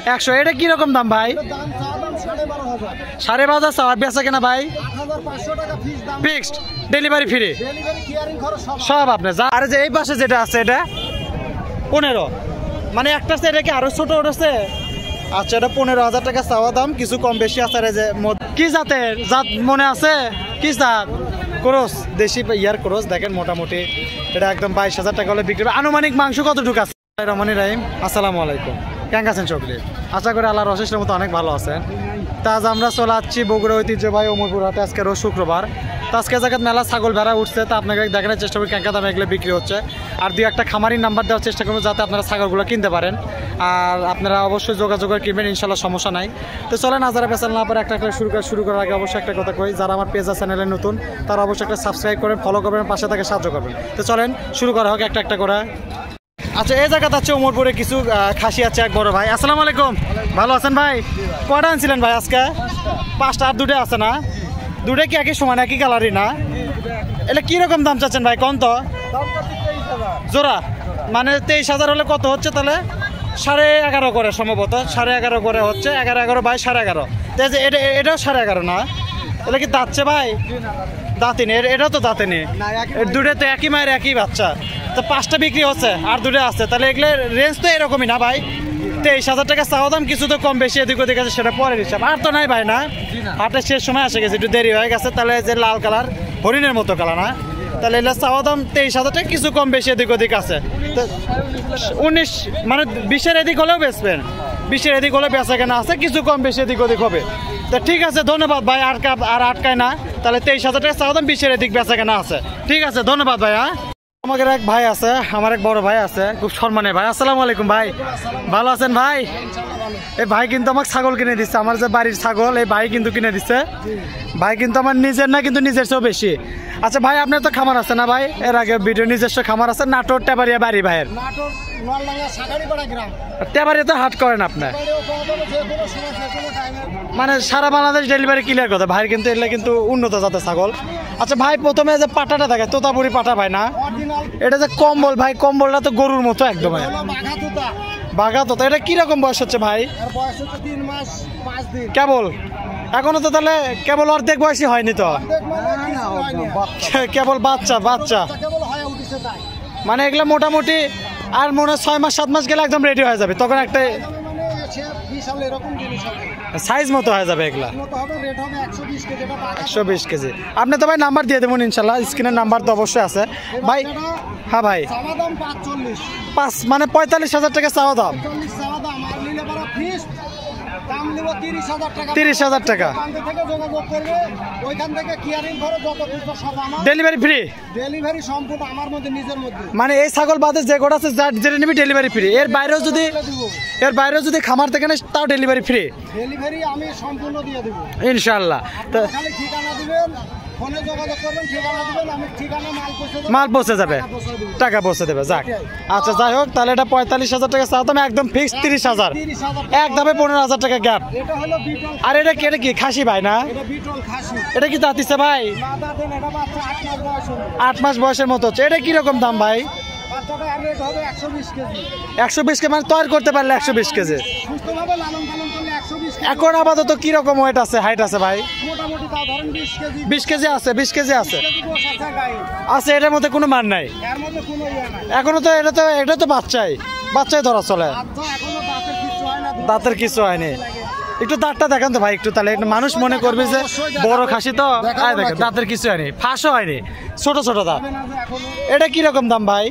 100। এটা কিরকম দাম ভাই? 12,500 চাওয়া, বেচা কেনা ভাই ফিক্সড, ডেলিভারি ফ্রি সব আপনার। আর যে এই পাশে যেটা আছে এটা 15, মানে একটা আছে, এটা কি আরো ছোট উঠেছে? আচ্ছা, এটা 15,000 টাকা চাওয়া দাম, কিছু কম বেশি আছে। যে কি জাতের জাত মনে আছে? কি জাত? ক্রস, দেশি ইয়ার ক্রস। দেখেন মোটামুটি এটা একদম 22,000 টাকা হলে বিক্রি। আনুমানিক মাংস কতটুকু আছে? রহমানি রাহিম, আসসালামু আলাইকুম। কেমন আছেন সকলে? আশা করি আল্লাহর অশেষ মতো অনেক ভালো আছেন। তা আজ আমরা চলে আসছি বগুড়া ঐতিহ্যবাহী ওমরপুর হাটে। আজকে রোজ শুক্রবার। তো আজকে জায়গায় মেলা ছাগল ভেড়া উঠছে, তা আপনাকে দেখানোর চেষ্টা করি কেঙ্কা দামে এগুলো বিক্রি হচ্ছে। আর দুই একটা খামারির নাম্বার দেওয়ার চেষ্টা করবো যাতে আপনারা ছাগলগুলো কিনতে পারেন। আর আপনারা অবশ্যই যোগাযোগ করে কিনবেন, ইনশাল্লাহ সমস্যা নাই। তো চলেন আজারা পেছাল না পরে একটা শুরু করার আগে অবশ্যই একটা কথা কই, যারা আমার পেজ চ্যানেলে নতুন তারা অবশ্যই একটা সাবস্ক্রাইব করবেন, ফলো করবেন, পাশে থেকে সাহায্য করবেন। তো চলেন শুরু করা হোক একটা করে। আচ্ছা, এই জায়গাতে আছে ওমরপুরে কিছু খাসি আছে। এক বড় ভাই, আসসালামু আলাইকুম, ভালো আছেন ভাই? কয়টা আনছিলেন ভাই আজকে? 5টা। আর 2টা আছে না? 2টা কি একই সমান, একই কালারই না? এটা কিরকম দাম চাচ্ছেন ভাই? কোন তো জোড়া, মানে 23,000 হলে কত হচ্ছে তাহলে? 11.5 করে সম্ভবত, 11.5 করে হচ্ছে। 11.5 বাই 11.5। এটাও 11.5 না? এটা কি দাঁতছে ভাই? দাঁতি নেই, এটাও তো দাঁতে নেই। 2টা তো একই মায়ের একই বাচ্চা। তো 5টা বিক্রি হচ্ছে আর 2টা আছে, তাহলে এগুলো রেঞ্জ তো এরকমই না ভাই? 23,000 টাকা চাওয়া দাম, কিছু তো কম বেশি এদিক ওদিক আছে, সেটা পরের হিসাব। আর তো নাই ভাই না? হাটের শেষ সময় আসে গেছে, একটু দেরি হয়ে গেছে। তাহলে যে লাল কালার হরিণের মতো কালার না, তাহলে এগুলো চাওয়া দাম 23,000 টাকা, কিছু কম বেশি এদিক ওদিক আছে। তো 19 মানে 20-এর এদিক হলেও বেচবেন, 20-এর এদিক হলে বেচা কেনা আছে, কিছু কম বেশি এদিক ওদিক হবে। তো ঠিক আছে, ধন্যবাদ ভাই। আর আটকায় না, তাহলে 23,000 টাকা চাওয়া দাম, 20-এর এদিক বেচা কেনা আছে। ঠিক আছে, ধন্যবাদ ভাই। হ্যাঁ, আমাদের এক ভাই আছে, আমার এক বড় ভাই আছে, খুব সম্মানের ভাই। আসসালামু আলাইকুম ভাই, ভালো আছেন ভাই? এই ভাই কিন্তু আমাকে ছাগল কিনে দিচ্ছে, আমার যে বাড়ির ছাগল, এই ভাই কিন্তু কিনে দিচ্ছে। ভাই কিন্তু আমার নিজের না, কিন্তু নিজের চেয়েও বেশি। আচ্ছা ভাই, আপনার তো খামার আছে না ভাই? এর আগে ভিডিও নিজস্ব খামার আছে, নাটোর টেবারিয়া বাড়ি ভাইয়ের। টেবারিয়া তো হাট করেন আপনার, মানে সারা বাংলাদেশ ডেলিভারি ক্লিয়ার কথা ভাই। কিন্তু এগুলো কিন্তু উন্নত জাতের ছাগল। আচ্ছা ভাই, প্রথমে যে পাটাটা থাকে তোতাপুরি পাটা ভাই না? এটা যে কম্বল ভাই, কম্বলটা তো গরুর মতো একদম। বাঘা তোতা, এটা কিরকম বয়স হচ্ছে ভাই? কেবল এখনো তো, তাহলে কেবল অর্ধেক বয়সী হয়নি তো? কেবল বাচ্চা মানে এগুলা মোটামুটি আর মনে হয় 6 মাস 7 মাস গেলে একদম রেডি হয়ে যাবে, তখন একটা সাইজ মতো হয়ে যাবে। এগুলা 120 কেজি। আপনি তো ভাই নাম্বার দিয়ে দেবেন ইনশাল্লাহ, স্ক্রিনের নাম্বার তো অবশ্যই আছে ভাই। হ্যাঁ ভাই, 5 মানে 45,000 টাকা চাওয়া দাম, 30,000 টাকা। ডেলিভারি ফ্রি, মানে এই ছাগল বাদে যে গোটা আছে যেটা নিবি ডেলিভারি ফ্রি। এর বাইরেও যদি খামার থেকে নেই তাও ডেলিভারি ফ্রি, আমি সম্পূর্ণ দিয়ে দেব ইনশাআল্লাহ। তো মাল পৌঁছে যাবে, টাকা পৌঁছে দেবে। যাক, আচ্ছা যাই হোক, তাহলে এটা 45,000 টাকা চাও দাম, একদম ফিক্স 30,000, একদমে 15,000 টাকা গ্যাপ। আর এটা কি খাসি ভাই না? এটা কি দাঁতিছে ভাই? 8 মাস বয়সের মতো হচ্ছে। এটা কিরকম দাম ভাই? 120 কেজি, মানে তৈরি করতে পারলে 120 কেজি। এখন আপাতত কিরকম ওয়েট আছে, হাইট আছে ভাই? 20 কেজি আছে, 20 কেজি আছে। এটার মধ্যে কোনো মান নাই এখনো তো? এটা তো বাচ্চাই ধরা চলে, দাঁতের কিছু হয়নি। একটু দাঁতটা দেখান তো ভাই একটু, তাহলে মানুষ মনে করবে যে বড় খাসি তো। দেখেন দাঁতের কিছু হয়নি, ফাঁসও হয়নি, ছোট দাঁত। এটা কিরকম দাম ভাই?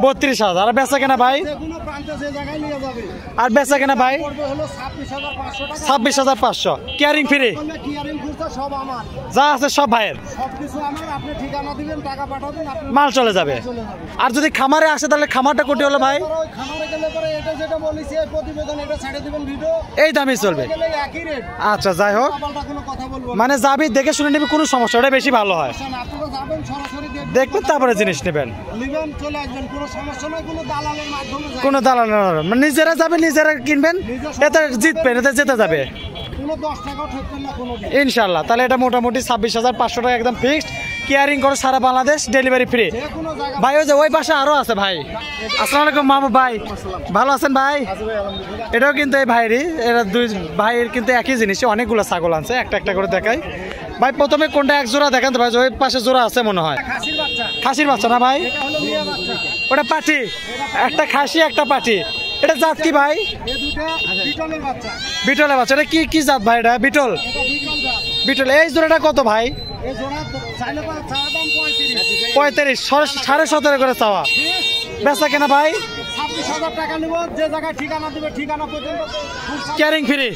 32,000। আর বেচা কেনা ভাই? আর বেচা কেনা ভাই 26,500। কেয়ারিং ফ্রি, যা আছে সব ভাইয়ের, মাল চলে যাবে। আর যদি খামারে আসে তাহলে খামারটা কোটি হলো ভাই? এই দামই চলবে। আচ্ছা যাই হোক, মানে যাবি দেখে শুনে নিবি, কোনো সমস্যা, ওটা বেশি ভালো হয়। দেখবেন তারপরে জিনিস নেবেন, কোনো দালাল মানে নিজেরা যাবে, নিজেরা কিনবেন, এতে জিতবেন, এতে যেতে যাবে ইনশাল্লাহ। তাহলে এটা মোটামুটি 26,500 টাকা একদম ফিক্সড, কেয়ারিং করে সারা বাংলাদেশ, ডেলিভারি ফ্রি। ভাই ওই যে ওই পাশে আরো আছে ভাই। আসসালামু আলাইকুম মাহমুদ ভাই, ভালো আছেন ভাই? এটাও কিন্তু এই ভাইয়েরই, এরা দুই ভাইয়ের কিন্তু একই জিনিস, অনেকগুলো ছাগল আনছে, একটা একটা করে দেখাই। ভাই প্রথমে কোনটা এক জোড়া দেখান তো ভাই, ওই পাশে জোড়া আছে মনে হয়, খাসির বাচ্চা না ভাই? ওটা পাটি, একটা খাসি একটা পাটি। এটা জাত কি ভাই? বিটলের বাচ্চা। এটা কি কি জাত ভাই? এটা বিটল। বিটল। এই জোড়াটা কত ভাই? 35, 17.5 করে চাওয়া। বেচা কেনা ভাই? 26,000 টাকা নিব, যে জায়গায় ঠিকানা দিবে ঠিকানা পর্যন্ত carrying free,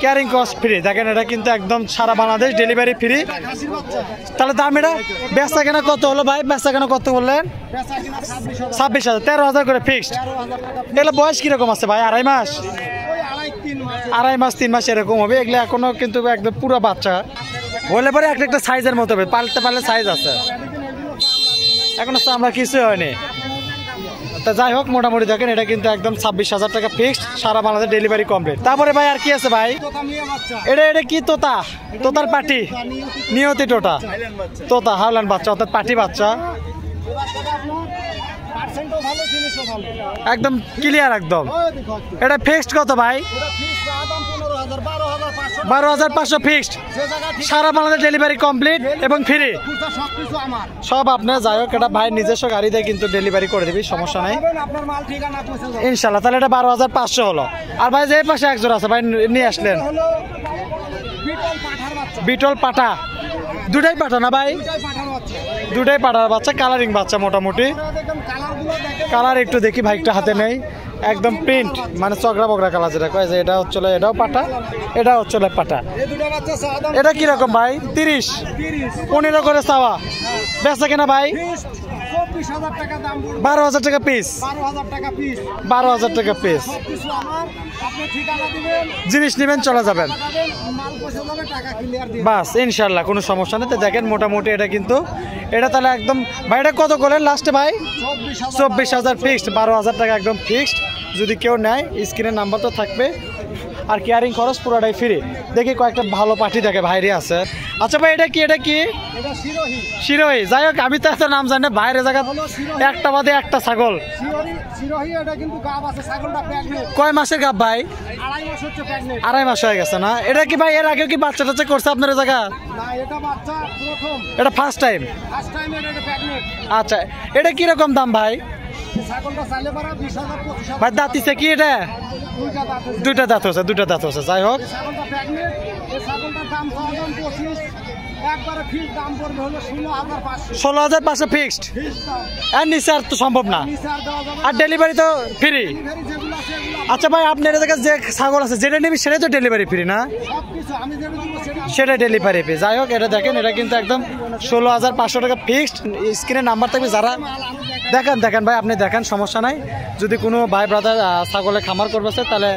carrying cost free. দেখেন এটা কিন্তু একদম সারা বাংলাদেশ ডেলিভারি ফ্রি। তাহলে দাম এটা বেচা কেনা কত হলো ভাই? বেচা কেনা কত বললেন? 26,000, 13,000 করে ফিক্সড। এগুলো বয়স কিরকম আছে ভাই? আড়াই মাস, আড়াই মাস 3 মাস এরকম হবে। এগুলো এখনো কিন্তু একদম পুরো বাচ্চা হলে পরে একটা একটা সাইজের মতো হবে, পালতে পারলে সাইজ আছে, এখনো তো আমরা কিছু হয়নি। তা যাই হোক, মোটামুটি দেখেন এটা কিন্তু একদম 26,000 টাকা ফিক্সড, সারা বাংলাদেশ ডেলিভারি কমপ্লিট। তারপরে ভাই আর কি আছে ভাই? এটা এটা কি তোতা? তোতার পাটি, নিয়তি টোটা তোতা, হাওলান বাচ্চা অর্থাৎ পাটি বাচ্চা, একদম ক্লিয়ার একদম। এটা ফিক্সড কত ভাই? 12,500 ফিক্সড, সারা বাংলাদেশ ডেলিভারি কমপ্লিট এবং ফ্রি সব আপনার। যাই হোক, এটা ভাই নিজস্ব গাড়িতে কিন্তু ডেলিভারি করে দিবি, সমস্যা নাই ইনশাল্লাহ। তাহলে এটা 12,500 হলো। আর ভাই যে পাশে এক জোড়া আছে ভাই নিয়ে আসলেন, বিটল পাঠা। দুটাই পাঠা না ভাই? দুটাই পাঠার বাচ্চা, কালারিং বাচ্চা মোটামুটি। কালার একটু দেখি ভাই, একটা হাতে নেই, একদম প্রিন্ট মানে চগড়া বগড়া কালার যেটা কয়, যে এটা হচ্ছে এটাও পাঠা, এটা হচ্ছে পাঠা। এটা কিরকম ভাই? 30, 15 করে চাওয়া। বেচা কেনা ভাই? 12,000 টাকা পিস, 12,000 টাকা পিস। জিনিস নেবেন চলে যাবেন বাস ইনশাল্লাহ, কোনো সমস্যা নেই। তো দেখেন মোটামুটি এটা কিন্তু এটা তাহলে একদম ভাই, এটা কত করলেন লাস্টে ভাই? 24,000 ফিক্সড, 12,000 টাকা একদম ফিক্সড। যদি কেউ নেয় স্ক্রিনের নাম্বার তো থাকবে, আর কেয়ারিং খরচ পুরোটাই ফ্রি। দেখি কয়েকটা ভালো পার্টি দেখে ভাইরে আছে। আচ্ছা ভাই এটা কি? এটা কি শিরোহী? যাই হোক, আমি তো এত নাম জানি না, বাইরে জায়গা একটা বাদে একটা ছাগল। কয় মাসের গাব ভাই? 2.5 মাস হয়ে গেছে না? এটা কি ভাই এর আগে কি বাচ্চা টাচ্চা করছে আপনার জায়গা? এটা ফার্স্ট টাইম। আচ্ছা, এটা কিরকম দাম ভাই? ভাই দাঁতিছে কি এটা? দুইটা দাঁত হচ্ছে, দুইটা দাঁত হচ্ছে। যাই হোক, 16,500 ফিক্সড, আর নিচে আর তো সম্ভব না, আর ডেলিভারি তো ফ্রি। আচ্ছা ভাই, আপনার জায়গায় যে ছাগল আছে যেটা নেবি সেটাই তো ডেলিভারি ফ্রি না? সেটা ডেলিভারি ফ্রি। যাই হোক, এটা দেখেন এটা কিন্তু একদম 16,500 টাকা ফিক্সড। স্ক্রিনে নাম্বার থাকবে, যারা দেখেন দেখেন ভাই, আপনি দেখেন, সমস্যা নাই। যদি কোনো ভাই ব্রাদার ছাগলের খামার করবে তাহলে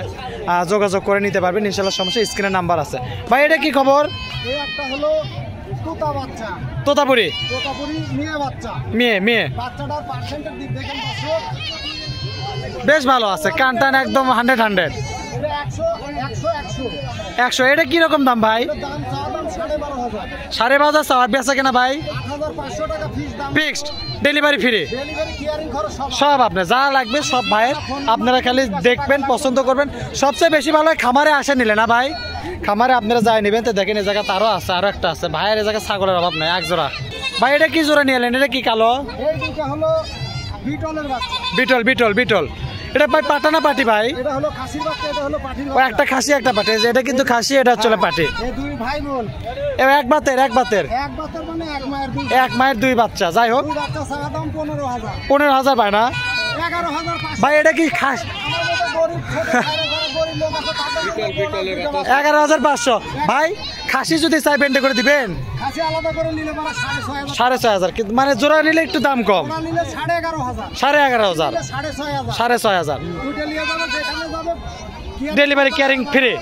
যোগাযোগ করে নিতে পারবেন ইনশাল্লাহ, সমস্যা। স্ক্রিনে নাম্বার আছে। ভাই এটা কি খবর? তোতাপুরি, মেয়ে মেয়ে, বেশ ভালো আছে, কান টান একদম 100। 100। এটা কিরকম দাম ভাই? 12,500 চাওয়া। বেচা কেনা ভাই? ফিক্সড, ডেলিভারি ফ্রি সব। আপনার যা লাগবে সব ভাইয়ের, আপনারা খালি দেখবেন, পছন্দ করবেন। সবচেয়ে বেশি ভালো হয় খামারে আসে নিলে না ভাই, খামারে আপনারা যাই নেবেন। তো দেখেন এই জায়গাতে আরো আছে, আরো একটা আছে ভাইয়ের, এই জায়গায় ছাগলের অভাব নাই, এক জোড়া। ভাই এটা কি জোড়া নিয়ে এলেন? এটা কি কালো? Beetle, beetle, beetle. এটা ভাই পাঠা না পাটি ভাই? ও একটা খাসি একটা পাটি, এটা কিন্তু খাসি, এটা হচ্ছে পাটি। এক বাতের, এক বাতের, এক মায়ের দুই বাচ্চা। যাই হোক, 15,000 ভাই না ভাই? এটা কি খাস? 11,500 ভাই। খাসি যদি চাই বেন্ডে করে দিবেন? 6,500, কিন্তু মানে জোড়া নিলে একটু দাম কম। 11,500, 6,500। ডেলিভারি কেয়ারিং ফ্রি,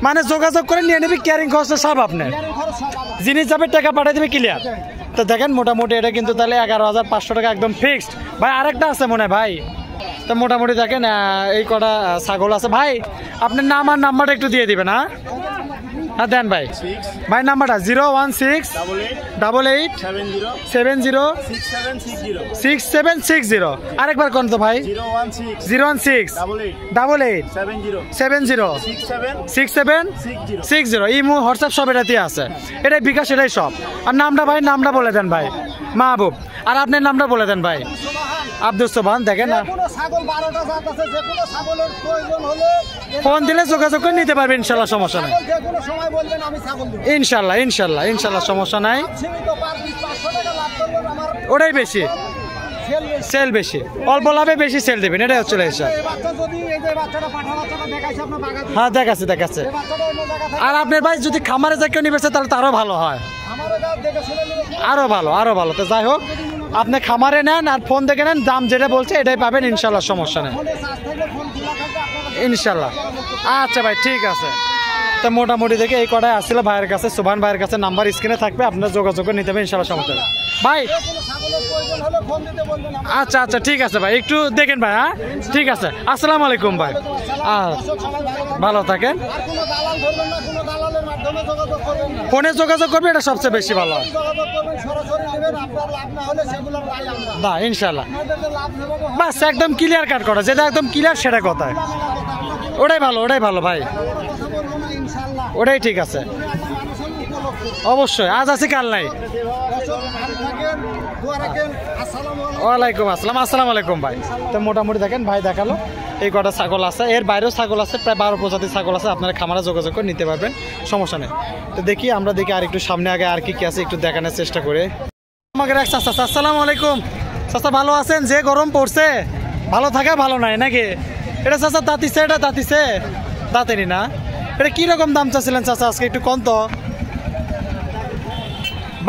মানে যোগাযোগ করে নিয়ে নেবে, কেয়ারিং খরচ সব আপনার। জিনিস যাবে, টাকা পাঠিয়ে দেবে, ক্লিয়ার। তো দেখেন মোটামুটি এটা কিন্তু তাহলে 11,500 টাকা একদম ফিক্সড। ভাই আরেকটা আছে মনে হয় ভাই? তো মোটামুটি দেখেন এই কটা ছাগল আছে ভাই। আপনার নাম আর নাম্বারটা একটু দিয়ে দিবেন। হ্যাঁ হ্যাঁ দেন ভাই। ভাই নাম্বারটা 016 88 70 6760। আরেকবার কোন তো ভাই? 016 88 70 6760। ইমো হোয়াটসঅ্যাপ সব এটাতেই আছে, এটাই বিকাশ, এটাই সব। আর নামটা ভাই, নামটা বলে দেন ভাই। মাহবুব। আর আপনার নামটা বলে দেন ভাই। আব্দুল সোবহান। দেখেন না, ফোন দিলে যোগাযোগ করে নিতে পারবেন ইনশাল্লাহ, সমস্যা নাই। ইনশাল্লাহ ইনশাল্লাহ ইনশাল্লাহ সমস্যা নাই। ওটাই বেশি সেল, বেশি অল্প লাভে বেশি সেল দেবেন, এটাই হচ্ছে হিসাব। হ্যাঁ দেখাচ্ছে দেখাচ্ছে। আর আপনার ভাই যদি খামারে যা কেউ নিবে তাহলে তো আরো ভালো হয়, আরো ভালো আরো ভালো। তো যাই হোক, আপনি খামারে নেন আর ফোন দেখে নেন, দাম যেটা বলছে এটাই পাবেন ইনশাল্লাহ, সমস্যা নেই ইনশাল্লাহ। আচ্ছা ভাই ঠিক আছে। তো মোটামুটি দেখে এই কটাই আসছিল ভাইয়ের কাছে, সোবহান ভাইয়ের কাছে। নাম্বার স্ক্রিনে থাকবে, আপনার যোগাযোগ করে নিতে হবে ইনশাল্লাহ, সমস্যা নেই ভাই। আচ্ছা আচ্ছা ঠিক আছে ভাই, একটু দেখেন ভাই। হ্যাঁ ঠিক আছে, আসসালামু আলাইকুম ভাই। ভালো থাকেন। ফোনে যোগাযোগ করবে, এটা সবচেয়ে বেশি ভালো হয়। না ইনশাল্লাহ, বাস একদম ক্লিয়ার কাট করা, যেটা একদম ক্লিয়ার সেটা কথায়, ওটাই ভালো, ওটাই ভালো ভাই, ওটাই ঠিক আছে। অবশ্যই আজ আছে কাল নাই। ওয়ালাইকুম আসসালাম। আসসালামু আলাইকুম ভাই। তো মোটামুটি দেখেন ভাই দেখালো এই কটা ছাগল আছে, এর বাইরেও ছাগল আছে, প্রায় 12 প্রজাতির ছাগল আছে। আপনারা খামারে যোগাযোগ করে নিতে পারবেন, সমস্যা নেই। তো দেখি আমরা দেখি আর একটু সামনে আগে আর কি কি আছে একটু দেখানোর চেষ্টা করে। আমাকে আসসালামু আলাইকুম চাচা, ভালো আছেন? যে গরম পড়ছে, ভালো থাকে ভালো নাই নাকি? এটা চাচা দাঁতিছে, এটা দাঁতিছে, দাঁতেনি না? এটা কিরকম দাম চাচ্ছিলেন চাচা আজকে একটু কম তো?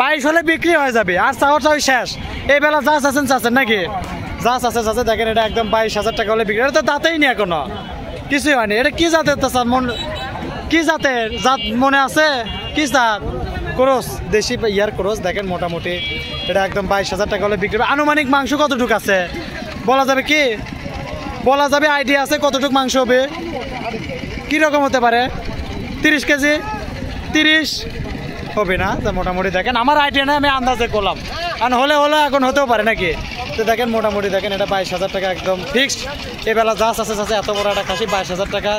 22 হলে বিক্রি হয়ে যাবে, আর চাওয়ার চাই শেষ। এই বেলা যা চাচ্ছেন চাচ্ছেন নাকি? যা চাচ্ছে চাচ্ছে, দেখেন এটা একদম 22,000 টাকা হলে বিক্রি। এটা তো দাঁতেই নি এখনো, কিছুই হয়নি। এটা কি জাতের চাচা? কি জাতের জাত মনে আছে? কি জাত? ক্রস, দেশি ইয়ার ক্রস। দেখেন মোটামুটি এটা একদম 22,000 টাকা হলে বিক্রি। আনুমানিক মাংস কতটুকু আছে বলা যাবে কি? বলা যাবে? আইডিয়া আছে কতটুকু মাংস হবে? কীরকম হতে পারে? 30 কেজি 30 হবে না? তো মোটামুটি দেখেন আমার আইডিয়া নেই, আমি আন্দাজে করলাম, কারণ হলে এখন হতেও পারে নাকি। তো দেখেন মোটামুটি দেখেন এটা 22,000 টাকা একদম ফিক্সড। এবেলা যা আছে এত বড় একটা খাসি 22,000 টাকা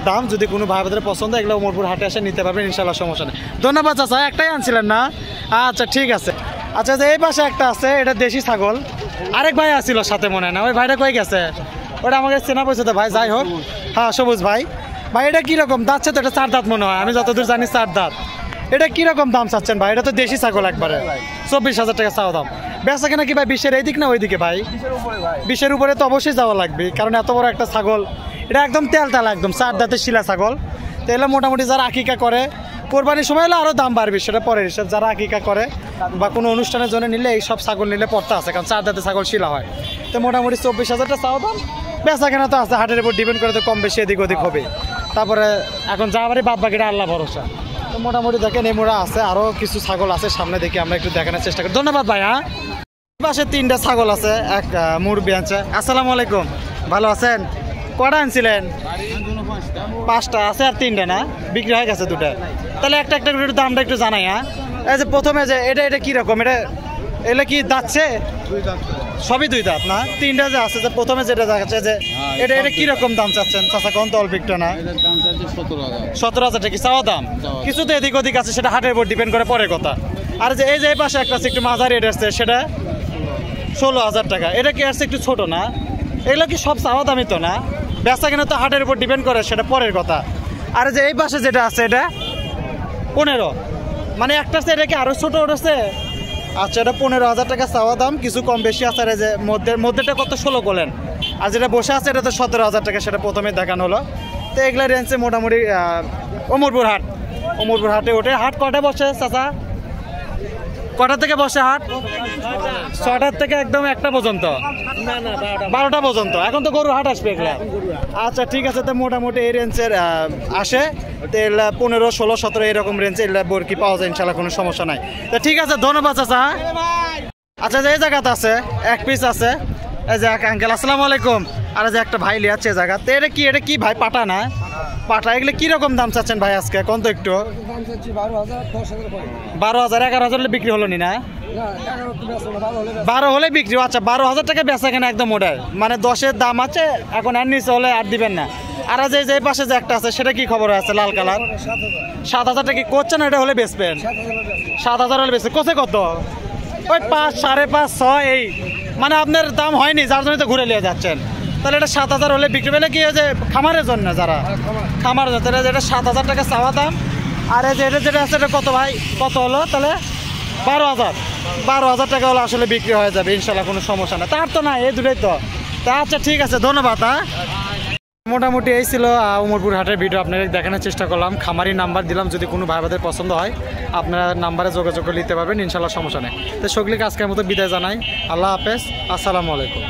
দাম। যদি কোনো ভাই বোনের পছন্দ, এগুলো উমরপুর হাটে এসে নিতে পারবেন ইনশাল্লাহ, সমস্যা নেই। ধন্যবাদ চাচা, একটাই আনছিলেন না? আচ্ছা ঠিক আছে। আচ্ছা যে এই পাশে একটা আছে, এটা দেশি ছাগল। আরেক ভাই আসছিল সাথে মনে হয় না, ওই ভাইটা কই গেছে? ওটা আমাকে চেনা পয়সা তো ভাই। যাই হোক, হ্যাঁ সবুজ ভাই। ভাই এটা কীরকম দাঁতছে? তো এটা 4 দাঁত মনে হয়, আমি যতদূর জানি 4 দাঁত। এটা কিরকম দাম চাচ্ছেন ভাই? এটা তো দেশি ছাগল একবারে। 24,000 টাকা চাওয়া দাম। বেচা কেনা কি ভাই 20-এর এই দিক না ওই দিকে ভাই? 20-এর উপরে তো অবশ্যই যাওয়া লাগবে, কারণ এত বড় একটা ছাগল। এটা একদম তেলতালা, একদম 4 দাঁতের শিলা ছাগল। তো এগুলো মোটামুটি যারা আকিকা করে, কোরবানির সময় হলে আরও দাম বাড়বে, সেটা পরের হিসাব। যারা আকিকা করে বা কোনো অনুষ্ঠানের জন্য নিলে এই সব ছাগল নিলে পড়তে আছে, কারণ 4 দাঁতের ছাগল শিলা হয়। তো মোটামুটি 24,000 টাকা চাওয়া দাম। বেচা কেনা তো আছে, হাটের উপর ডিপেন্ড করে তো কম বেশি এদিক ওদিক হবে। তারপরে এখন যা বাড়ি বাদ বাকিটা আল্লাহ ভরসা। তো মোটামুটি দেখেন এই মোড়া আছে, আরও কিছু ছাগল আছে সামনে, দেখি আমরা একটু দেখানোর চেষ্টা করি। ধন্যবাদ ভাই। হ্যাঁ পাশে 3টা ছাগল আছে, এক মুরব্বি আনছে। আসসালামু আলাইকুম, ভালো আছেন? কটা আনছিলেন? 5টা আছে, আর 3টা না বিক্রি হয়ে গেছে 2টা। তাহলে একটা একটা করে দামটা একটু জানাই। হ্যাঁ এই যে প্রথমে যে এটা কীরকম? এটা কি দাঁতছে? সবই 2 দাঁত না? 3টা যে আছে, যে প্রথমে যেটা দেখাচ্ছে যে এটা কিরকম দাম চাচ্ছেন চাচা? কোন তো অল্প একটু না? 17,000 টাকা কি চাওয়া দাম? কিছু তো এদিক ওদিক আছে, সেটা হাটের উপর ডিপেন্ড করে পরের কথা। আর যে এই পাশে একটা আছে একটু মাঝারি রেট আসছে, সেটা 16,000 টাকা। এটা কি আসছে একটু ছোট না? এগুলো কি সব চাওয়া দামই তো না? বেচা কেনা তো হাটের উপর ডিপেন্ড করে, সেটা পরের কথা। আর যে এই পাশে যেটা আছে এটা 15, মানে একটা আছে, এটা কি আরো ছোট উঠেছে? আচ্ছা এটা 15,000 টাকা চাওয়া দাম, কিছু কম বেশি আছে। আর যে মধ্যেটা কত 16 বলেন, আর যেটা বসে আছে এটা তো 17,000 টাকা, সেটা প্রথমে দেখানো হলো। তো এগুলা রেঞ্জে মোটামুটি অমরপুর হাটে ওঠে। হাট কটা বসে চাচা? কটা থেকে বসে হাট? 6টার থেকে একদম 1টা পর্যন্ত? 12টা পর্যন্ত। এখন তো গরু হাট আসবে এগুলা। আচ্ছা ঠিক আছে। তো মোটামুটি এই রেঞ্জের আসে। তো এগুলা 15, 16, 17 এরকম রেঞ্জে এগুলা বরকি পাওয়া যায় ইনশাল্লাহ, কোনো সমস্যা নাই। তো ঠিক আছে, ধন্যবাদ চাচা। আচ্ছা যে এই জায়গাতে আছে এক পিস আছে, এই যে আঙ্কেল। আসসালামু আলাইকুম। আর যে একটা ভাই লিয়াচ্ছে জায়গা, তো এটা কি ভাই পাটা না? পাটা এগুলো কিরকম দাম চাচ্ছেন ভাই আজকে? কোন তো একটু 12,000 11,000 হলে বিক্রি হলো নি না? 12 হলে বিক্রি। আচ্ছা 12,000 টাকা বেচা কেনা একদম ওটাই, মানে 10-এর দাম আছে এখন, আর নিচে হলে আর দিবেন না। আর যে পাশে যে একটা আছে সেটা কি খবর আছে লাল কালার? 7,000 টাকা করছেন, এটা হলে বেচবেন? 7,000 হলে বেচবে। কোথায় কত? ওই 5, 5.5, 6 এই, মানে আপনার দাম হয়নি যার জন্য তো ঘুরে নিয়ে যাচ্ছেন। তাহলে এটা 7,000 হলে বিক্রি পেলে কি যে খামারের জন্য, যারা খামারের জন্য, তাহলে যেটা 7,000 টাকা চাওয়া দাম। আর এই যে যেটা আছে এটা কত ভাই, কত হলো তাহলে? 12,000 টাকা হলে আসলে বিক্রি হয়ে যাবে ইনশাল্লাহ, কোনো সমস্যা না। তার তো না, এই দুটোই তো। তা আচ্ছা ঠিক আছে, ধন্যবাদ। হ্যাঁ, মোটামুটি এই ছিল উমরপুর হাটের ভিডিও, আপনাদের দেখানোর চেষ্টা করলাম। খামারি নাম্বার দিলাম, যদি কোনো ভাই বোনদের পছন্দ হয় আপনারা নাম্বারে যোগাযোগ করে নিতে পারবেন ইনশাল্লাহ, সমস্যা নেই। তো সকলকে আজকের মতো বিদায় জানাই। আল্লাহ হাফেজ, আসসালামু আলাইকুম।